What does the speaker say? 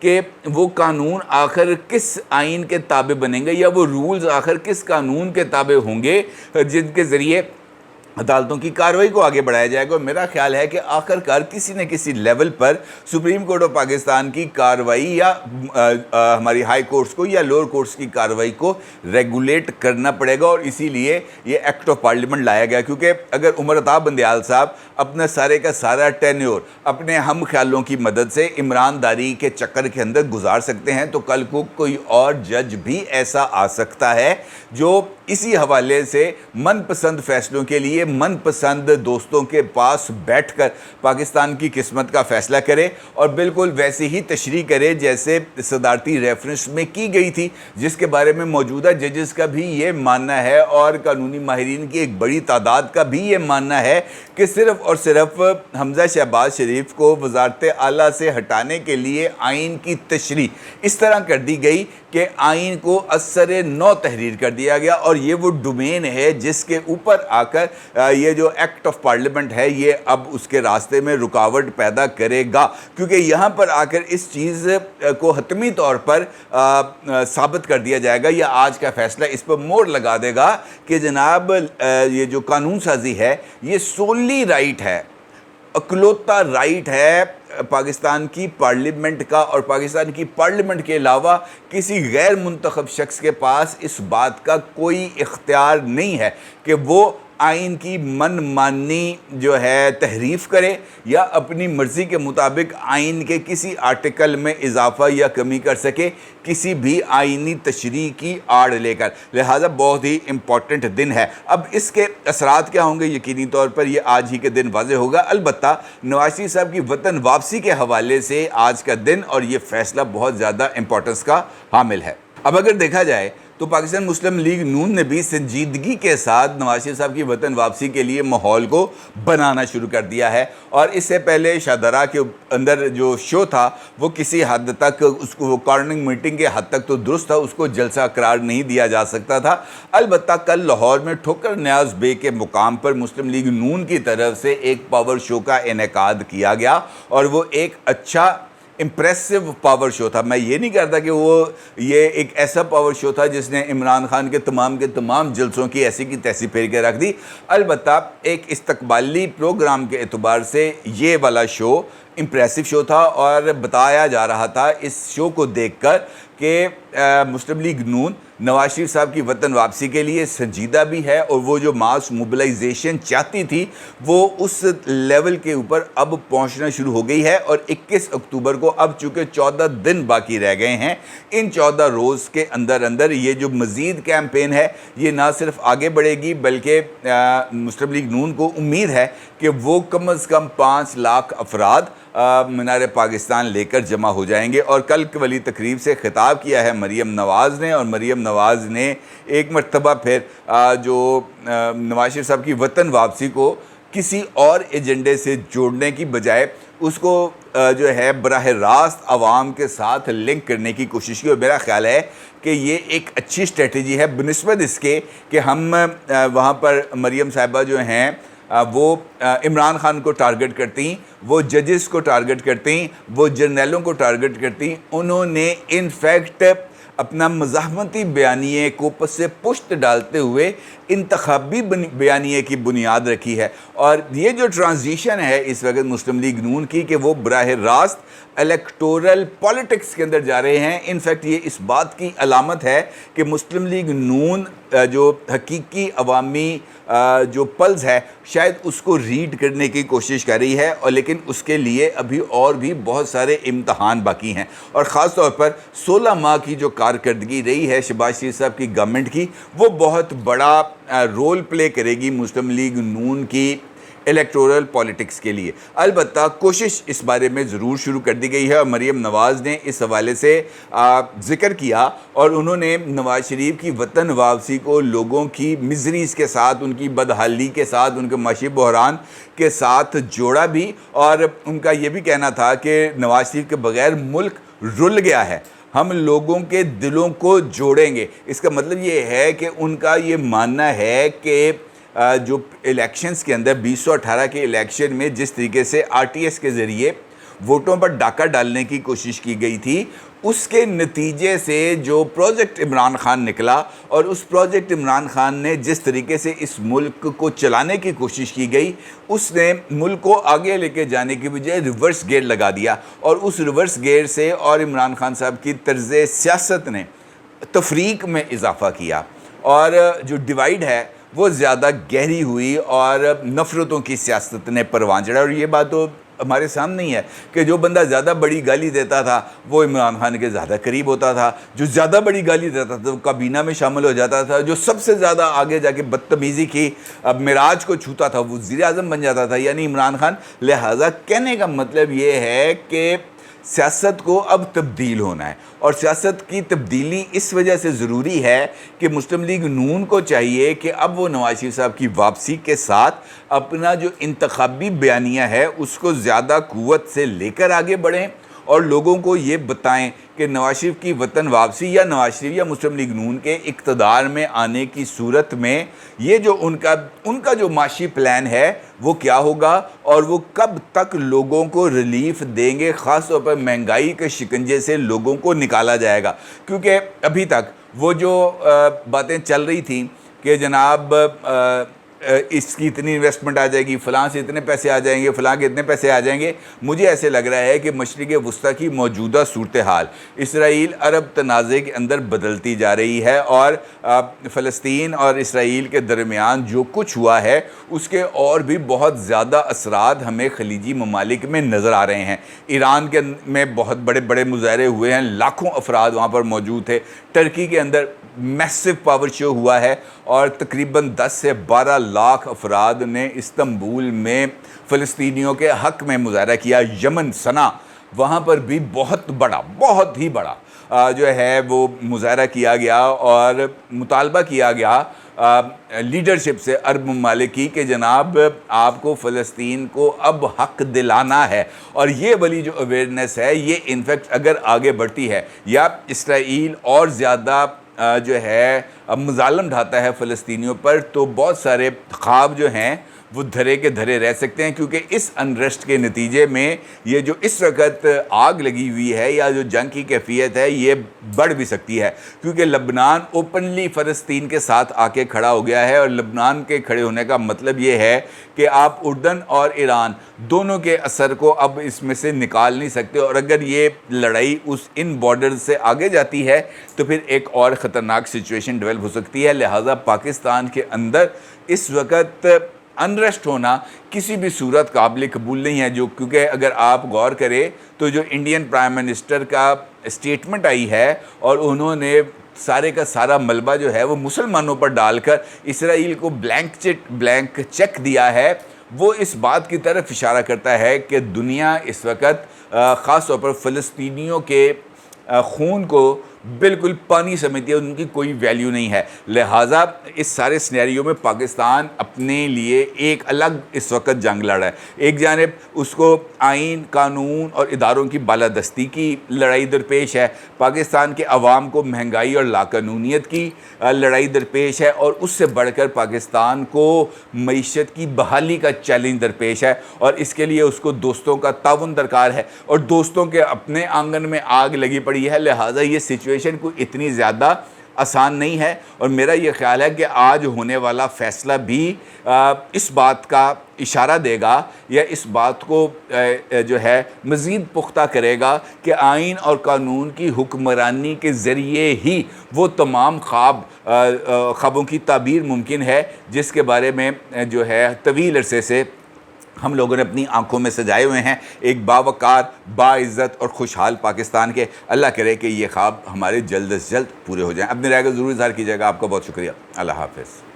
کہ وہ قانون آخر کس آئین کے تابع بنیں گے یا وہ رولز آخر کس قانون کے تابع ہوں گے جن کے ذریعے عدالتوں کی کارروائی کو آگے بڑھایا جائے گا. اور میرا خیال ہے کہ آخر کار کسی نہ کسی level per supreme court of Pakistan کی کارروائی یا ہماری ہائی کورٹس کو یا لوور کورٹس کی کارروائی کو ریگولیٹ کرنا پڑے گا, اور اسی لیے یہ ایکٹ آف پارلیمنٹ لایا گیا. کیونکہ اگر عمر عطا بندیال صاحب اپنا سارے کا سارا ٹینیور اپنے ہم خیالوں کی مدد سے عمران داری کے چکر کے اندر گزار سکتے ہیں, تو کل کو کوئی اور جج بھی ایسا آ سکتا ہے جو اسی حوالے سے من پسند فیصلوں کے لیے من پسند دوستوں کے پاس بیٹھ کر پاکستان کی قسمت کا فیصلہ کرے, اور بالکل ویسے ہی تشریح کرے جیسے صدارتی ریفرنس میں کی گئی تھی, جس کے بارے میں موجودہ ججز کا بھی یہ ماننا ہے اور قانونی ماہرین کی ایک بڑی تعداد کا بھی یہ ماننا ہے کہ صرف اور صرف حمزہ شہباز شریف کو وزارت اعلیٰ سے ہٹانے کے لیے آئین کی تشریح اس طرح کر دی گئی کہ آئین کو اثر نو تحریر کر دیا گیا, اور یہ وہ ڈومین ہے جس کے اوپر آ کر یہ جو ایکٹ آف پارلیمنٹ ہے یہ اب اس کے راستے میں رکاوٹ پیدا کرے گا, کیونکہ یہاں پر آ کر اس چیز کو حتمی طور پر ثابت کر دیا جائے گا, یا آج کا فیصلہ اس پر مور لگا دے گا کہ جناب یہ جو قانون سازی ہے یہ سولی رائٹ ہے, اکلوتا رائٹ ہے پاکستان کی پارلیمنٹ کا, اور پاکستان کی پارلیمنٹ کے علاوہ کسی غیر منتخب شخص کے پاس اس بات کا کوئی اختیار نہیں ہے کہ وہ آئین کی من مانی جو ہے تحریف کرے یا اپنی مرضی کے مطابق آئین کے کسی آرٹیکل میں اضافہ یا کمی کر سکے کسی بھی آئینی تشریح کی آڑ لے کر. لہٰذا بہت ہی امپورٹنٹ دن ہے. اب اس کے اثرات کیا ہوں گے یقینی طور پر یہ آج ہی کے دن واضح ہوگا. البتہ نواز شریف صاحب کی وطن واپسی کے حوالے سے آج کا دن اور یہ فیصلہ بہت زیادہ امپورٹنس کا حامل ہے. اب اگر دیکھا جائے تو پاکستان مسلم لیگ نون نے بھی سنجیدگی کے ساتھ نواز شریف صاحب کی وطن واپسی کے لیے ماحول کو بنانا شروع کر دیا ہے, اور اس سے پہلے شاہدرہ کے اندر جو شو تھا وہ کسی حد تک اس کو کارننگ میٹنگ کے حد تک تو درست تھا, اس کو جلسہ قرار نہیں دیا جا سکتا تھا. البتہ کل لاہور میں ٹھوکر نیاز بے کے مقام پر مسلم لیگ نون کی طرف سے ایک پاور شو کا انعقاد کیا گیا, اور وہ ایک اچھا امپریسو پاور شو تھا. میں یہ نہیں کہتا کہ وہ یہ ایک ایسا پاور شو تھا جس نے عمران خان کے تمام جلسوں کی ایسی کی تیسی پھیر کے رکھ دی. البتہ ایک استقبالی پروگرام کے اعتبار سے یہ والا شو امپریسو شو تھا, اور بتایا جا رہا تھا اس شو کو دیکھ کر کہ مسلم لیگ نون نواز شریف صاحب کی وطن واپسی کے لیے سنجیدہ بھی ہے, اور وہ جو ماس موبلائزیشن چاہتی تھی وہ اس لیول کے اوپر اب پہنچنا شروع ہو گئی ہے. اور 21 اکتوبر کو اب چونکہ 14 دن باقی رہ گئے ہیں, ان 14 روز کے اندر یہ جو مزید کیمپین ہے یہ نہ صرف آگے بڑھے گی بلکہ مسلم لیگ نون کو امید ہے کہ وہ کم از کم 5 لاکھ افراد مینار پاکستان لے کر جمع ہو جائیں گے. اور کل کی والی تقریب سے خطاب کیا ہے مریم نواز نے, اور مریم نواز نے ایک مرتبہ پھر جو نواز شریف صاحب کی وطن واپسی کو کسی اور ایجنڈے سے جوڑنے کی بجائے اس کو جو ہے براہ راست عوام کے ساتھ لنک کرنے کی کوشش کی. اور میرا خیال ہے کہ یہ ایک اچھی اسٹریٹجی ہے بنسبت اس کے کہ ہم وہاں پر مریم صاحبہ جو ہیں وہ عمران خان کو ٹارگٹ کرتی, وہ ججز کو ٹارگٹ کرتی, وہ جرنیلوں کو ٹارگٹ کرتی. انہوں نے انفیکٹ اپنا مزاحمتی بیانیے کو پس سے پشت ڈالتے ہوئے انتخابی بیانیے کی بنیاد رکھی ہے. اور یہ جو ٹرانزیشن ہے اس وقت مسلم لیگ نون کی کہ وہ براہ راست الیکٹورل پالیٹکس کے اندر جا رہے ہیں, انفیکٹ یہ اس بات کی علامت ہے کہ مسلم لیگ نون جو حقیقی عوامی جو پلز ہے شاید اس کو ریڈ کرنے کی کوشش کر رہی ہے, اور لیکن اس کے لیے ابھی اور بھی بہت سارے امتحان باقی ہیں. اور خاص طور پر 16 ماہ کی جو کارکردگی رہی ہے شہباز شریف صاحب کی گورنمنٹ کی, وہ بہت بڑا رول پلے کرے گی مسلم لیگ نون کی الیکٹورل پالیٹکس کے لیے. البتہ کوشش اس بارے میں ضرور شروع کر دی گئی ہے, اور مریم نواز نے اس حوالے سے ذکر کیا, اور انہوں نے نواز شریف کی وطن واپسی کو لوگوں کی مزریز کے ساتھ, ان کی بدحالی کے ساتھ, ان کے معاشی بحران کے ساتھ جوڑا بھی. اور ان کا یہ بھی کہنا تھا کہ نواز شریف کے بغیر ملک رل گیا ہے, ہم لوگوں کے دلوں کو جوڑیں گے. اس کا مطلب یہ ہے کہ ان کا یہ ماننا ہے کہ جو الیکشنز کے اندر 2018 کے الیکشن میں جس طریقے سے آر ٹی ایس کے ذریعے ووٹوں پر ڈاکہ ڈالنے کی کوشش کی گئی تھی، اس کے نتیجے سے جو پروجیکٹ عمران خان نکلا، اور اس پروجیکٹ عمران خان نے جس طریقے سے اس ملک کو چلانے کی کوشش کی گئی، اس نے ملک کو آگے لے کے جانے کی بجائے ریورس گیئر لگا دیا، اور اس ریورس گیئر سے اور عمران خان صاحب کی طرز سیاست نے تفریق میں اضافہ کیا، اور جو ڈیوائیڈ ہے وہ زیادہ گہری ہوئی، اور نفرتوں کی سیاست نے پروان چڑھا۔ اور یہ بات تو ہمارے سامنے ہی ہے کہ جو بندہ زیادہ بڑی گالی دیتا تھا وہ عمران خان کے زیادہ قریب ہوتا تھا، جو زیادہ بڑی گالی دیتا تھا وہ کابینہ میں شامل ہو جاتا تھا، جو سب سے زیادہ آگے جا کے بدتمیزی کی معراج کو چھوتا تھا وہ وزیر اعظم بن جاتا تھا، یعنی عمران خان۔ لہٰذا کہنے کا مطلب یہ ہے کہ سیاست کو اب تبدیل ہونا ہے، اور سیاست کی تبدیلی اس وجہ سے ضروری ہے کہ مسلم لیگ نون کو چاہیے کہ اب وہ نواز شریف صاحب کی واپسی کے ساتھ اپنا جو انتخابی بیانیہ ہے اس کو زیادہ قوت سے لے کر آگے بڑھیں، اور لوگوں کو یہ بتائیں کہ نواز شریف کی وطن واپسی یا نواز شریف یا مسلم لیگ نون کے اقتدار میں آنے کی صورت میں یہ جو ان کا جو معاشی پلان ہے وہ کیا ہوگا، اور وہ کب تک لوگوں کو ریلیف دیں گے، خاص طور پر مہنگائی کے شکنجے سے لوگوں کو نکالا جائے گا۔ کیونکہ ابھی تک وہ جو باتیں چل رہی تھیں کہ جناب اس کی اتنی انویسٹمنٹ آ جائے گی، فلاں سے اتنے پیسے آ جائیں گے، فلاں کے اتنے پیسے آ جائیں گے، مجھے ایسے لگ رہا ہے کہ مشرق وسطیٰ کی موجودہ صورتحال اسرائیل عرب تنازع کے اندر بدلتی جا رہی ہے، اور فلسطین اور اسرائیل کے درمیان جو کچھ ہوا ہے اس کے اور بھی بہت زیادہ اثرات ہمیں خلیجی ممالک میں نظر آ رہے ہیں۔ ایران میں بہت بڑے بڑے مظاہرے ہوئے ہیں، لاکھوں افراد وہاں پر موجود تھے۔ ٹرکی کے اندر میسو پاور شو ہوا ہے، اور تقریباً 10 سے 12 لاکھ افراد نے استنبول میں فلسطینیوں کے حق میں مظاہرہ کیا۔ یمن صنعا وہاں پر بھی بہت ہی بڑا جو ہے وہ مظاہرہ کیا گیا، اور مطالبہ کیا گیا لیڈرشپ سے عرب ممالک کی کہ جناب آپ کو فلسطین کو اب حق دلانا ہے۔ اور یہ والی جو اویئرنیس ہے یہ انفیکٹ اگر آگے بڑھتی ہے یا اسرائیل اور زیادہ جو ہے مظالم ڈھاتا ہے فلسطینیوں پر، تو بہت سارے خواب جو ہیں وہ دھرے کے دھرے رہ سکتے ہیں، کیونکہ اس انریسٹ کے نتیجے میں یہ جو اس وقت آگ لگی ہوئی ہے یا جو جنگ کی کیفیت ہے یہ بڑھ بھی سکتی ہے، کیونکہ لبنان اوپنلی فلسطین کے ساتھ آ کے کھڑا ہو گیا ہے، اور لبنان کے کھڑے ہونے کا مطلب یہ ہے کہ آپ اردن اور ایران دونوں کے اثر کو اب اس میں سے نکال نہیں سکتے، اور اگر یہ لڑائی ان بارڈر سے آگے جاتی ہے تو پھر ایک اور خطرناک سچویشن ڈیولپ ہو سکتی ہے۔ لہٰذا پاکستان کے اندر اس وقت انریسٹ ہونا کسی بھی صورت قابل قبول نہیں ہے، کیونکہ اگر آپ غور کریں تو جو انڈین پرائم منسٹر کا اسٹیٹمنٹ آئی ہے اور انہوں نے سارے کا سارا ملبہ جو ہے وہ مسلمانوں پر ڈال کر اسرائیل کو بلینک چیک دیا ہے، وہ اس بات کی طرف اشارہ کرتا ہے کہ دنیا اس وقت خاص طور پر فلسطینیوں کے خون کو بالکل پانی سمجھتی ہے، ان کی کوئی ویلیو نہیں ہے۔ لہٰذا اس سارے سینیریو میں پاکستان اپنے لیے ایک الگ اس وقت جنگ لڑ رہا ہے۔ ایک جانب اس کو آئین، قانون اور اداروں کی بالادستی کی لڑائی درپیش ہے، پاکستان کے عوام کو مہنگائی اور لاقانونیت کی لڑائی درپیش ہے، اور اس سے بڑھ کر پاکستان کو معیشت کی بحالی کا چیلنج درپیش ہے، اور اس کے لیے اس کو دوستوں کا تعاون درکار ہے، اور دوستوں کے اپنے آنگن میں آگ لگی پڑی ہے۔ لہٰذا یہ سچویشن کوئی اتنی زیادہ آسان نہیں ہے، اور میرا یہ خیال ہے کہ آج ہونے والا فیصلہ بھی اس بات کا اشارہ دے گا یا اس بات کو جو ہے مزید پختہ کرے گا کہ آئین اور قانون کی حکمرانی کے ذریعے ہی وہ تمام خوابوں کی تعبیر ممکن ہے جس کے بارے میں جو ہے طویل عرصے سے ہم لوگوں نے اپنی آنکھوں میں سجائے ہوئے ہیں، ایک باوقار، باعزت اور خوشحال پاکستان کے۔ اللہ کرے کہ یہ خواب ہمارے جلد از جلد پورے ہو جائیں۔ اپنی رائے کو ضرور اظہار کیجیے گا۔ آپ کا بہت شکریہ۔ اللہ حافظ۔